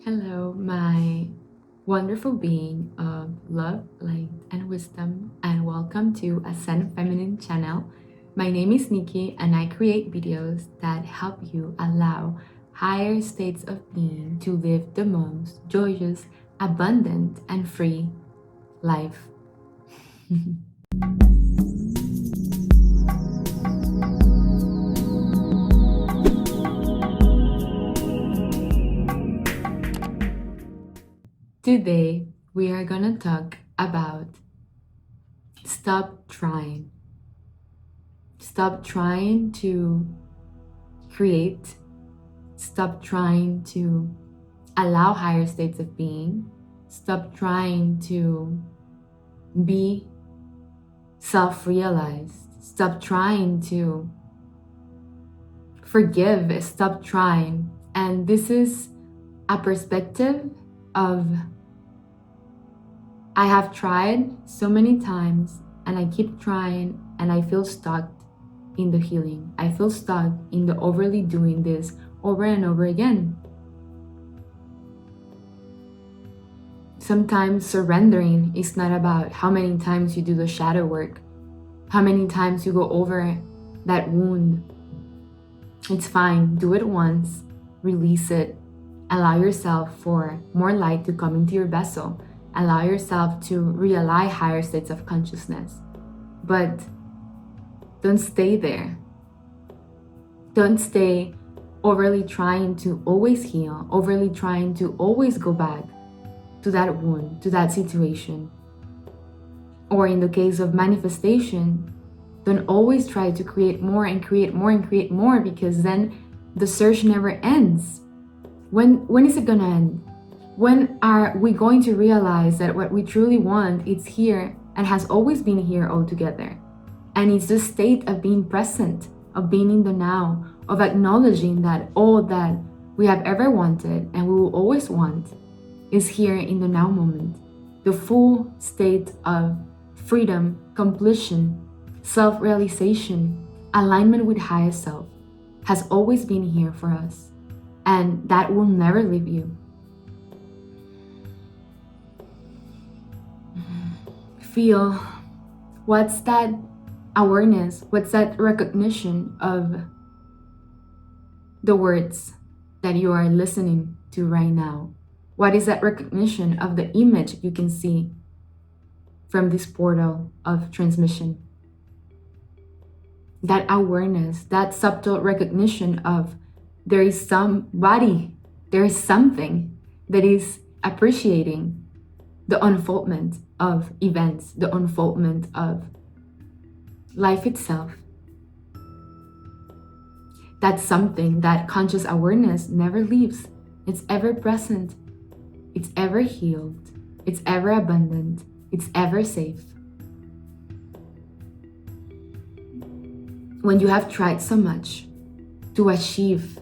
Hello, my wonderful being of love, light, and wisdom, and welcome to Ascend Feminine channel. My name is Nikki, and I create videos that help you allow higher states of being to live the most joyous, abundant, and free life. Today, we are gonna talk about stop trying. Stop trying to create. Stop trying to allow higher states of being. Stop trying to be self-realized. Stop trying to forgive. Stop trying. And this is a perspective of I have tried so many times and I keep trying and I feel stuck in the healing. I feel stuck in the overly doing this over and over again. Sometimes surrendering is not about how many times you do the shadow work, how many times you go over that wound. It's fine, do it once, release it, allow yourself for more light to come into your vessel. Allow yourself to realign higher states of consciousness. But don't stay there. Don't stay overly trying to always heal, overly trying to always go back to that wound, to that situation. Or in the case of manifestation, don't always try to create more and create more and create more, because then the search never ends. When is it gonna end? When are we going to realize that what we truly want is here and has always been here altogether? And it's the state of being present, of being in the now, of acknowledging that all that we have ever wanted and we will always want is here in the now moment. The full state of freedom, completion, self-realization, alignment with higher self has always been here for us. And that will never leave you. Feel what's that awareness, what's that recognition of the words that you are listening to right now? What is that recognition of the image you can see from this portal of transmission? That awareness, that subtle recognition of there is somebody, there is something that is appreciating the unfoldment of events, the unfoldment of life itself. That's something that conscious awareness never leaves. It's ever present. It's ever healed. It's ever abundant. It's ever safe. When you have tried so much to achieve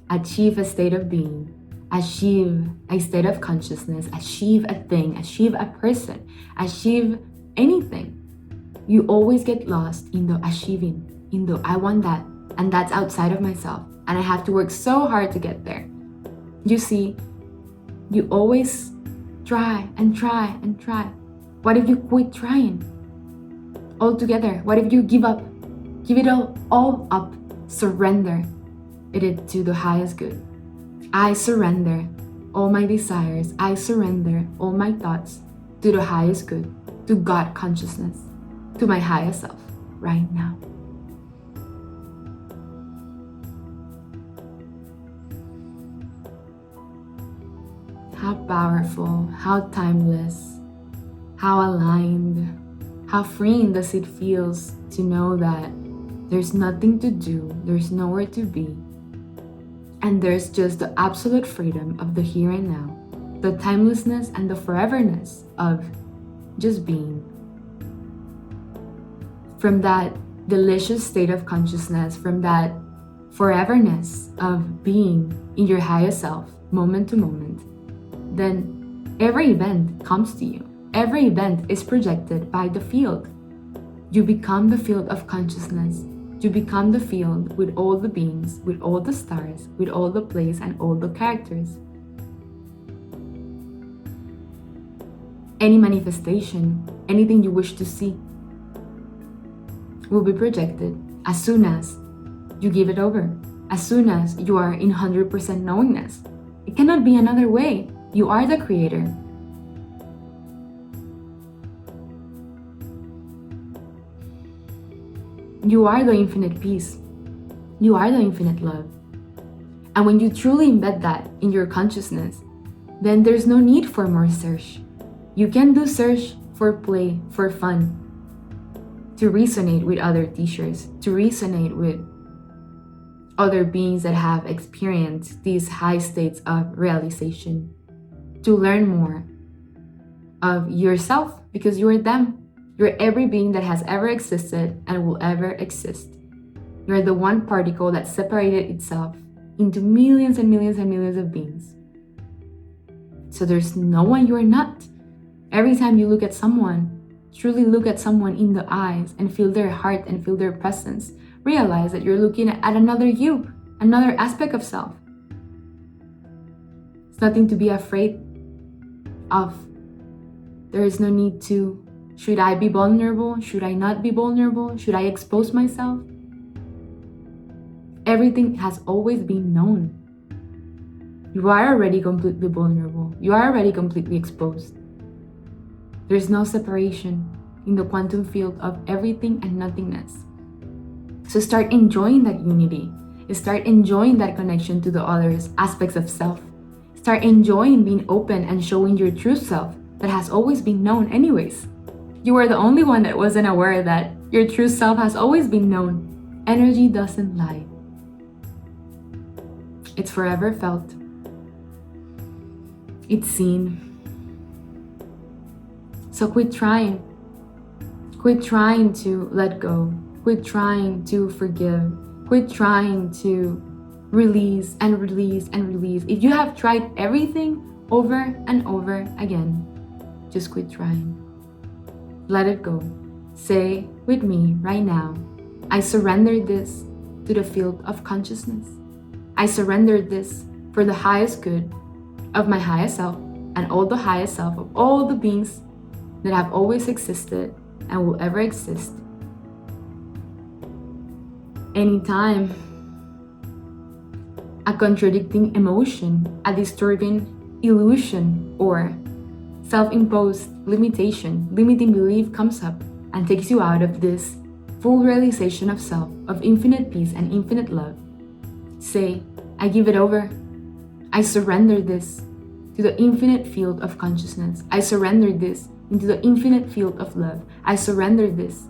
a state of being, achieve a state of consciousness, achieve a thing, achieve a person, achieve anything, you always get lost in the achieving, in the I want that, and that's outside of myself, and I have to work so hard to get there. You see, you always try and try and try. What if you quit trying altogether? What if you give up? Give it all up. Surrender it to the highest good. I surrender all my desires. I surrender all my thoughts to the highest good, to God consciousness, to my highest self right now. How powerful, how timeless, how aligned, how freeing does it feel to know that there's nothing to do, there's nowhere to be, and there's just the absolute freedom of the here and now, the timelessness and the foreverness of just being. From that delicious state of consciousness, from that foreverness of being in your highest self, moment to moment, then every event comes to you. Every event is projected by the field. You become the field of consciousness. You become the field with all the beings, with all the stars, with all the plays and all the characters. Any manifestation, anything you wish to see, will be projected as soon as you give it over, as soon as you are in 100% knowingness. It cannot be another way. You are the creator. You are the infinite peace. You are the infinite love. And when you truly embed that in your consciousness, then there's no need for more search. You can do search for play, for fun, to resonate with other teachers, to resonate with other beings that have experienced these high states of realization, to learn more of yourself, because you are them. You're every being that has ever existed and will ever exist. You're the one particle that separated itself into millions and millions and millions of beings. So there's no one you are not. Every time you look at someone, truly look at someone in the eyes and feel their heart and feel their presence. Realize that you're looking at another you, another aspect of self. It's nothing to be afraid of. There is no need to, should I be vulnerable? Should I not be vulnerable? Should I expose myself? Everything has always been known. You are already completely vulnerable. You are already completely exposed. There's no separation in the quantum field of everything and nothingness. So start enjoying that unity. Start enjoying that connection to the other aspects of self. Start enjoying being open and showing your true self that has always been known anyways. You are the only one that wasn't aware that your true self has always been known. Energy doesn't lie. It's forever felt. It's seen. So quit trying. Quit trying to let go. Quit trying to forgive. Quit trying to release and release and release. If you have tried everything over and over again, just quit trying. Let it go. Say with me right now, I surrender this to the field of consciousness. I surrender this for the highest good of my highest self and all the highest self of all the beings that have always existed and will ever exist. Anytime a contradicting emotion, a disturbing illusion, or self-imposed limitation, limiting belief comes up and takes you out of this full realization of self, of infinite peace and infinite love, say, I give it over. I surrender this to the infinite field of consciousness. I surrender this into the infinite field of love. I surrender this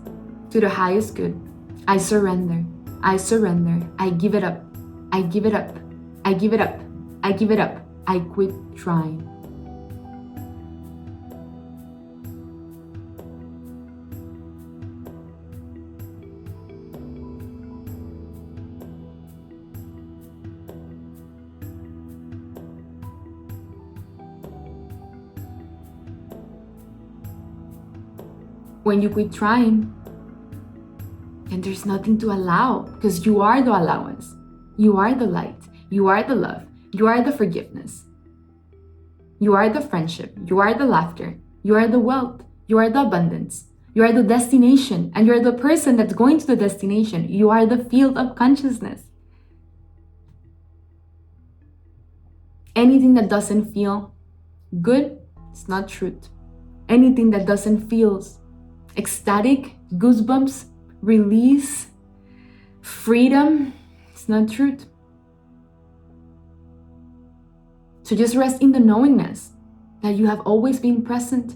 to the highest good. I surrender. I surrender. I give it up. I give it up. I give it up. I give it up. I quit trying. When you quit trying, then there's nothing to allow, because you are the allowance. You are the light. You are the love. You are the forgiveness. You are the friendship. You are the laughter. You are the wealth. You are the abundance. You are the destination, and you are the person that's going to the destination. You are the field of consciousness. Anything that doesn't feel good, it's not truth. Anything that doesn't feel ecstatic, goosebumps, release, freedom, it's not truth. So just rest in the knowingness that you have always been present.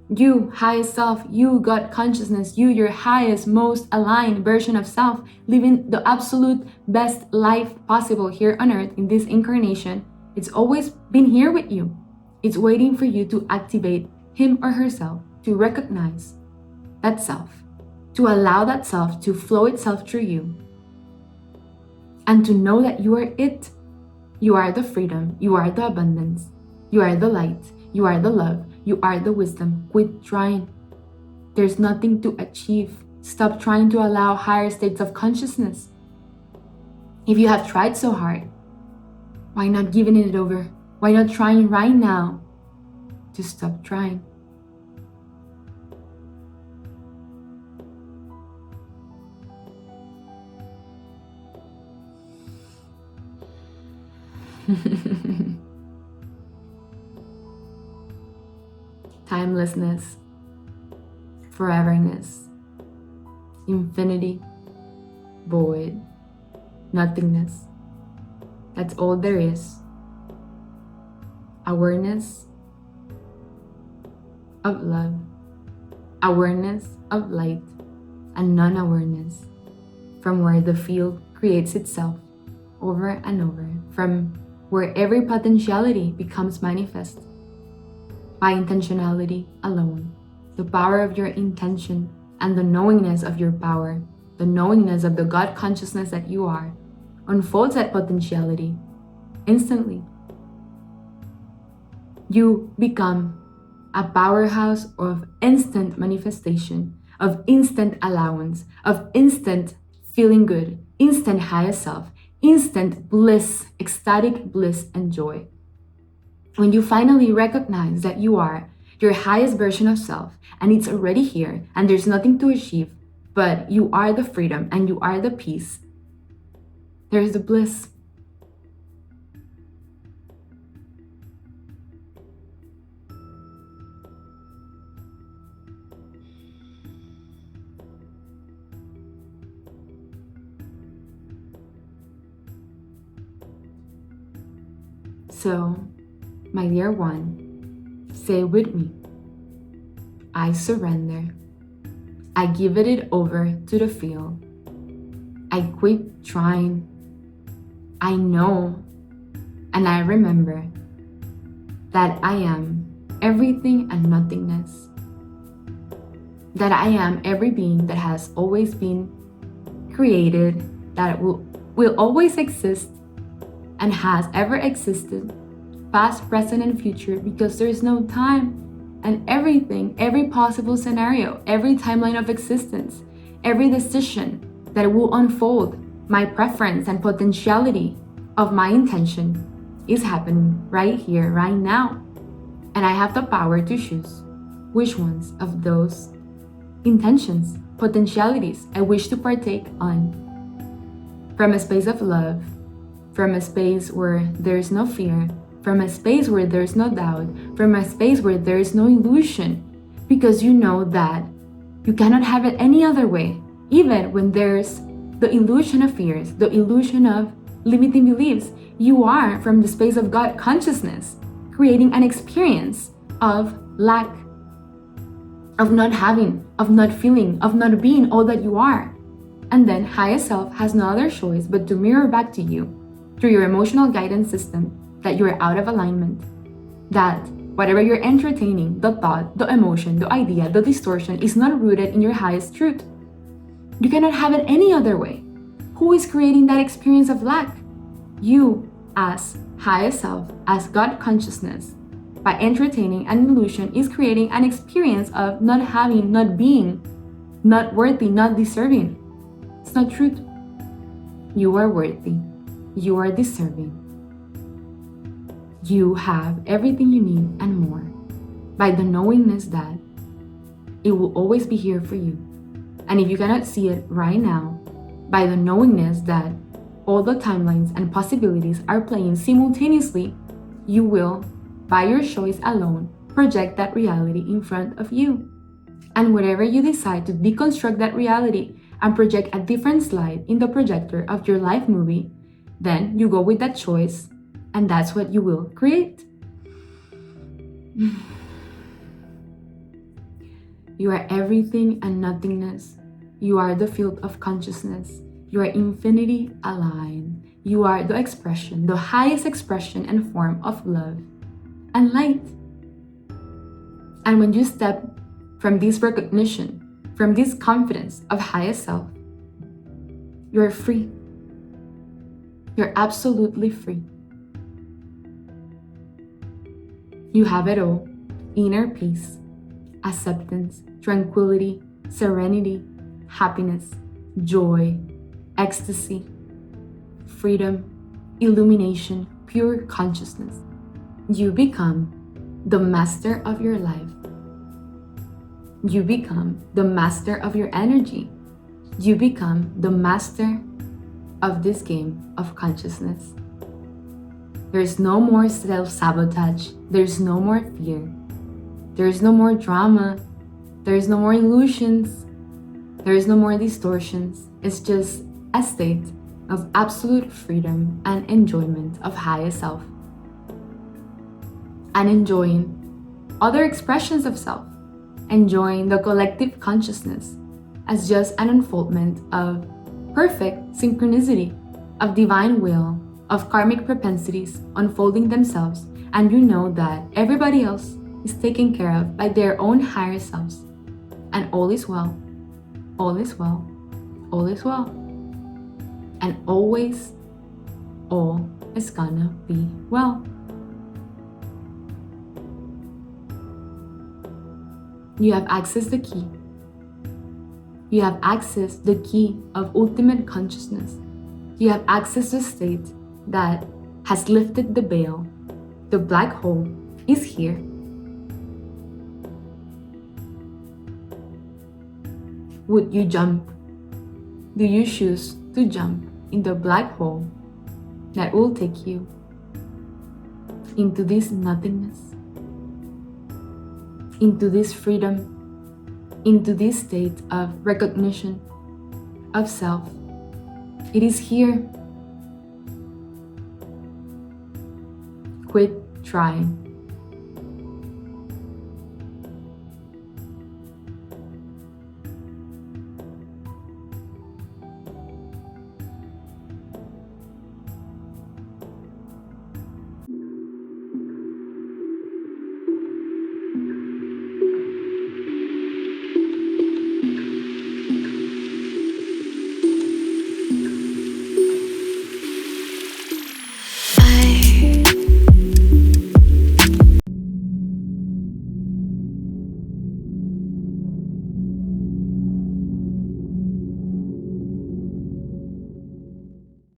You, highest self, you, God consciousness, you, your highest, most aligned version of self, living the absolute best life possible here on earth in this incarnation. It's always been here with you. It's waiting for you to activate him or herself, to recognize that self, to allow that self to flow itself through you, and to know that you are it. You are the freedom, you are the abundance, you are the light, you are the love, you are the wisdom. Quit trying. There's nothing to achieve. Stop trying to allow higher states of consciousness. If you have tried so hard, why not giving it over? Why not trying right now? Just stop trying. Timelessness, foreverness, infinity, void, nothingness. That's all there is. Awareness of love, awareness of light, and non-awareness, from where the field creates itself over and over, from where every potentiality becomes manifest by intentionality alone. The power of your intention and the knowingness of your power, the knowingness of the God consciousness that you are, unfolds that potentiality instantly. You become a powerhouse of instant manifestation, of instant allowance, of instant feeling good, instant highest self, instant bliss, ecstatic bliss and joy. When you finally recognize that you are your highest version of self and it's already here and there's nothing to achieve, but you are the freedom and you are the peace, there's the bliss. So, my dear one, say with me, I surrender. I give it over to the field. I quit trying. I know and I remember that I am everything and nothingness. That I am every being that has always been created, that will always exist and has ever existed, past, present, and future, because there is no time. And everything, every possible scenario, every timeline of existence, every decision that will unfold my preference and potentiality of my intention is happening right here, right now. And I have the power to choose which ones of those intentions, potentialities I wish to partake on. From a space of love, from a space where there's no fear, from a space where there's no doubt, from a space where there is no illusion, because you know that you cannot have it any other way, even when there's the illusion of fears, the illusion of limiting beliefs. You are from the space of God consciousness, creating an experience of lack, of not having, of not feeling, of not being all that you are. And then highest self has no other choice but to mirror back to you through your emotional guidance system that you're out of alignment, that whatever you're entertaining, the thought, the emotion, the idea, the distortion is not rooted in your highest truth. You cannot have it any other way. Who is creating that experience of lack? You, as highest self, as God consciousness, by entertaining an illusion, is creating an experience of not having, not being, not worthy, not deserving. It's not truth. You are worthy. You are deserving. You have everything you need and more, by the knowingness that it will always be here for you. And if you cannot see it right now, by the knowingness that all the timelines and possibilities are playing simultaneously, you will, by your choice alone, project that reality in front of you. And whenever you decide to deconstruct that reality and project a different slide in the projector of your life movie, then you go with that choice, and that's what you will create. You are everything and nothingness. You are the field of consciousness. You are infinity aligned. You are the expression, the highest expression and form of love and light. And when you step from this recognition, from this confidence of highest self, you're free. You're absolutely free. You have it all: inner peace, acceptance, tranquility, serenity, happiness, joy, ecstasy, freedom, illumination, pure consciousness. You become the master of your life. You become the master of your energy. You become the master of this game of consciousness. There's no more self-sabotage. There's no more fear. There's no more drama. There's no more illusions. There's no more distortions. It's just a state of absolute freedom and enjoyment of highest self. And enjoying other expressions of self. Enjoying the collective consciousness as just an unfoldment of perfect synchronicity, of divine will, of karmic propensities unfolding themselves, and you know that everybody else is taken care of by their own higher selves. And all is well, all is well, all is well. And always, all is gonna be well. You have accessed the key. You have accessed the key of ultimate consciousness. You have accessed the state that has lifted the veil. The black hole is here. Would you jump? Do you choose to jump in the black hole that will take you into this nothingness, into this freedom, into this state of recognition of self? It is here. Quit trying.